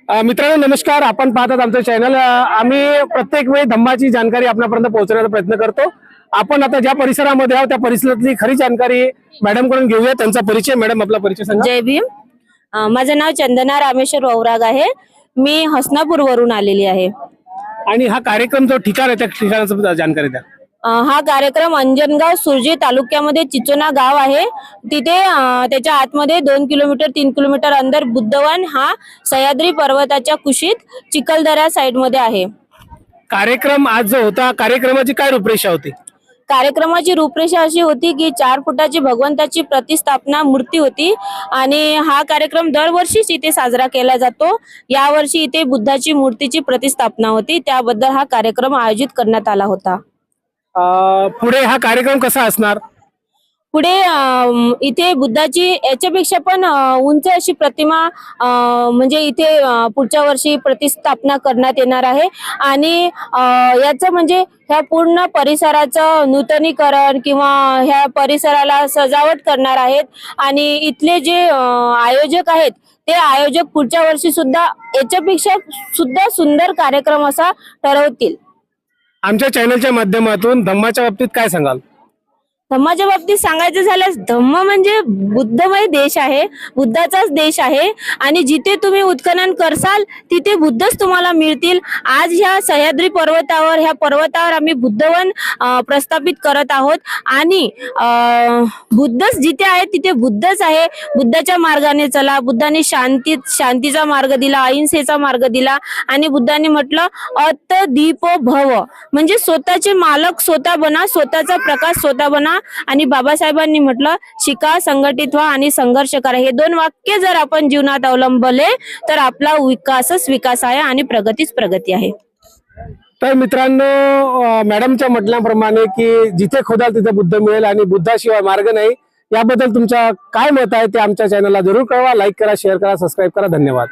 मित्रांनो नमस्कार, आपण पाहतात आमचं चॅनल। आम्ही प्रत्येक वेळी धम्माची जानकारी आपल्यापर्यंत पोहोचवण्याचा प्रयत्न करतो। आपण आता ज्या परिसरामध्ये आहोत त्या परिसरातली खरी जानकारी मॅडम कडून घेऊया। त्यांचा परिचय, मॅडम आपला परिचय सांगा। जय भीम। माझं नाव चंदना रामेश्वर वौराग आहे। मी हसनापूर वरून आलेली आहे। आणि हा कार्यक्रम जो ठिकाण आहे त्या ठिकाणाचं जानकारी द्या। हा कार्यक्रम अंजनगाव सुरजी तालुक्यामध्ये चिचोना गाव आहे। तिथे त्याच्या आतमध्ये 2 किलोमीटर 3 किलोमीटर अंदर बुद्धवन हा सह्याद्री पर्वताच्या कुशीत चिखलदरा साइड मध्ये आहे। कार्यक्रम आज जो होता, कार्यक्रमाची काय रूपरेषा होती? कार्यक्रमाची रूपरेषा अशी होती की 4 फुटाची भगवंताची प्रतिष्ठापना मूर्ती होती आणि हा कार्यक्रम दरवर्षीच इथे साजरा केला जातो। यावर्षी इथे बुद्धाची मूर्तीची प्रतिष्ठापना होती, त्याबद्दल हा कार्यक्रम आयोजित करण्यात आला होता। पुढे हा कार्यक्रम कसा असणार? पुढे इथे बुद्धाची याच्यापेक्षा पण उंच अशी प्रतिमा म्हणजे इथे पुढच्या वर्षी प्रतिष्ठापना करण्यात येणार आहे। आणि याचं म्हणजे ह्या पूर्ण परिसराचं नूतनीकरण किंवा ह्या परिसराला सजावट करणार आहेत। आणि इथले जे आयोजक आहेत ते आयोजक पुढच्या वर्षी सुद्धा याच्यापेक्षा सुद्धा सुंदर कार्यक्रम असा ठरवतील। आमच्या चॅनलच्या माध्यमातून धम्माच्या बाबतीत काय सांगाल? धम्माच्या बाबतीत सांगायचं झाल्यास धम्म म्हणजे बुद्धमय देश आहे, बुद्धाचाच देश आहे। आणि जिथे तुम्ही उत्खनन करसाल तिथे बुद्धच तुम्हाला मिळतील। आज ह्या सह्याद्री पर्वतावर ह्या पर्वतावर आम्ही बुद्धवन प्रस्थापित करत आहोत। आणि बुद्धच जिथे आहे तिथे बुद्धच आहे। बुद्धाच्या मार्गाने चला। बुद्धाने शांतीचा मार्ग दिला, अहिंसेचा मार्ग दिला। आणि बुद्धाने म्हटलं अत दीपो भव, म्हणजे स्वतःचे मालक स्वतः बना, स्वतःचा प्रकाश स्वतः बना। आणि बाबासाहेबांनी म्हटलं शिका, संघटित व्हा आणि संघर्ष करा। हे 2 वाक्य जर आपण जीवनात अवलंबले तर आपला विकासच विकास आहे आणि प्रगतीच प्रगती आहे। तर मित्रांनो, मॅडमच्या म्हटल्याप्रमाणे की जिथे खोदाल तिथे बुद्ध मिळेल आणि बुद्धाशिवाय मार्ग नाही। याबद्दल तुमचा काय मत आहे ते आमच्या चॅनलला जरूर कळवा। लाईक करा, शेअर करा, सबस्क्राईब करा। धन्यवाद।